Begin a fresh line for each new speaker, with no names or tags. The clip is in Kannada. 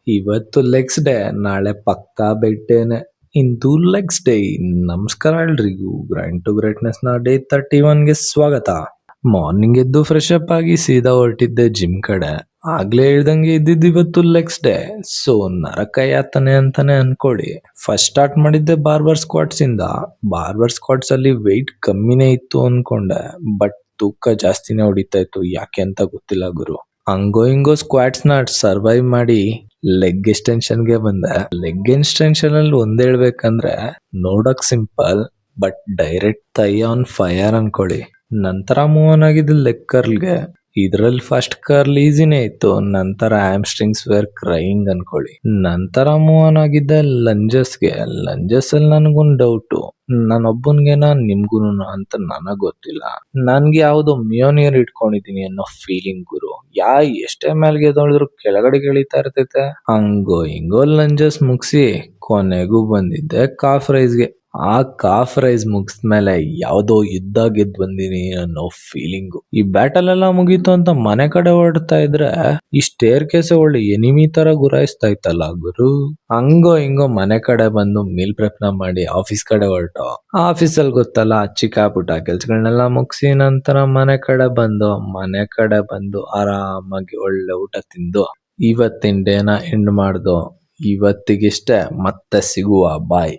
ಇವತ್ತು ಲೆಗ್ಸ್ ಡೇ, ನಾಳೆ ಪಕ್ಕಾ ಬೆಟ್ಟೇನೆ. ಇಂದು ಲೆಗ್ಸ್ ಡೇ. ನಮಸ್ಕಾರ ಎಲ್ರಿಗೂ. ಗ್ರೈಂಡ್ ಟು ಗ್ರೇಟ್ನೆಸ್ ನ ಡೇ 31ಗೆ ಸ್ವಾಗತ. ಮಾರ್ನಿಂಗ್ ಎದ್ದು ಫ್ರೆಶ್ ಅಪ್ ಆಗಿ ಸೀದಾ ಹೊರಟಿದ್ದೆ ಜಿಮ್ ಕಡೆ. ಆಗ್ಲೇ ಹೇಳ್ದಂಗೆ ಇದ್ದಿದ್ದು ಇವತ್ತು ಲೆಗ್ಸ್ ಡೇ. ಸೊ ನರಕ ಯಾತನೆ ಅಂತಾನೆ ಅನ್ಕೊಳ್ಳಿ. ಫಸ್ಟ್ ಸ್ಟಾರ್ಟ್ ಮಾಡಿದ್ದೆ ಬಾರ್ಬರ್ ಸ್ಕ್ವಾಟ್ಸ್ ಇಂದ. ಬಾರ್ಬರ್ ಸ್ಕ್ವಾಟ್ಸ್ ಅಲ್ಲಿ ವೆಯ್ಟ್ ಕಮ್ಮಿನೇ ಇತ್ತು ಅನ್ಕೊಂಡೆ, ಬಟ್ ತೂಕ ಜಾಸ್ತಿನೇ ಹೊಡಿತಾ ಇತ್ತು. ಯಾಕೆ ಅಂತ ಗೊತ್ತಿಲ್ಲ ಗುರು. ಹಂಗೋ ಹಿಂಗೋ ಸ್ಕ್ವಾಟ್ಸ್ ನ ಸರ್ವೈವ್ ಮಾಡಿ ಲೆಗ್ ಎಕ್ಸ್ಟೆನ್ಷನ್ ಗೆ ಬಂದೆ. ಲೆಗ್ ಎಕ್ಸ್ಟೆನ್ಷನ್ ಅಲ್ಲಿ ಒಂದ್ ಹೇಳ್ಬೇಕಂದ್ರೆ, ನೋಡಕ್ simple but direct thigh on fire ಅನ್ಕೊಳ್ಳಿ. ನಂತರ ಮೂವ್ ಆನ್ ಆಗಿದ್ದು ಲೆಗ್ ಕರ್ಲ್ಗೆ. ಇದ್ರಲ್ಲಿ ಫಸ್ಟ್ ಕರ್ಲ್ ಈಸಿನೇ ಇತ್ತು, ನಂತರ ಹ್ಯಾಮ್ಸ್ಟ್ರಿಂಗ್ಸ್ ವೇರ್ ಕ್ರೈಯಿಂಗ್ ಅನ್ಕೊಳ್ಳಿ. ನಂತರ ಮೂವ್ ಆನ್ ಆಗಿದ್ದೆ ಲಂಜಸ್ಗೆ. ಲಂಜಸ್ ಅಲ್ಲಿ ನನಗೊಂದು ಡೌಟು, ನಾನೊಬ್ಬನ್ಗೆನಾ ನಿಮ್ಗುನು ಅಂತ ನನಗ್ ಗೊತ್ತಿಲ್ಲ. ನನ್ಗೆ ಯಾವ್ದೋ ಮಿಯೋನಿಯರ್ ಇಟ್ಕೊಂಡಿದೀನಿ ಅನ್ನೋ ಫೀಲಿಂಗ್ ಗುರು. ಎಷ್ಟೇ ಮೇಲ್ಗೆ ಎದ್ದೊಳಿದ್ರು ಕೆಳಗಡೆ ಇಳಿತಾ ಇರ್ತೈತೆ. ಹಂಗೋ ಹಿಂಗೋ ಲಂಜಸ್ ಮುಗಿಸಿ ಕೊನೆಗೂ ಬಂದಿದ್ದೆ ಕಾಫ್ ರೈಸ್ಗೆ. ಆ ಕಾಫ್ ರೈಸ್ ಮುಗಿಸ್ಮೇಲೆ ಯಾವ್ದೋ ಯುದ್ಧ ಗೆದ್ ಬಂದಿನಿ ಅನ್ನೋ ಫೀಲಿಂಗು. ಈ ಬ್ಯಾಟಲ್ ಎಲ್ಲ ಮುಗೀತು ಅಂತ ಮನೆ ಕಡೆ ಹೊರಡ್ತಾ ಇದ್ರೆ ಈ ಸ್ಟೇರ್ ಕೇಸ್ ಒಳ್ಳೆ ಎನಿಮಿ ತರ ಗುರಾಯಿಸ್ತಾ ಇತ್ತಲ್ಲ ಗುರು. ಹಂಗೋ ಹಿಂಗೋ ಮನೆ ಕಡೆ ಬಂದು ಮೀಲ್ ಪ್ರೆಪ್ ನ ಮಾಡಿ ಆಫೀಸ್ ಕಡೆ ಹೊರಟು. ಆಫೀಸಲ್ಲಿ ಗೊತ್ತಲ್ಲ ಚಿಕ್ಕ ಪುಟ್ಟ ಕೆಲ್ಸಗಳನ್ನೆಲ್ಲ ಮುಗಿಸಿ ನಂತರ ಮನೆ ಕಡೆ ಬಂದು ಆರಾಮಾಗಿ ಒಳ್ಳೆ ಊಟ ತಿಂದು ಇವತ್ತಿನ ಡೇನ ಎಂಡ್ ಮಾಡ್ದು. ಇವತ್ತಿಗಿಷ್ಟೇ, ಮತ್ತೆ ಸಿಗುವ, ಬಾಯ್.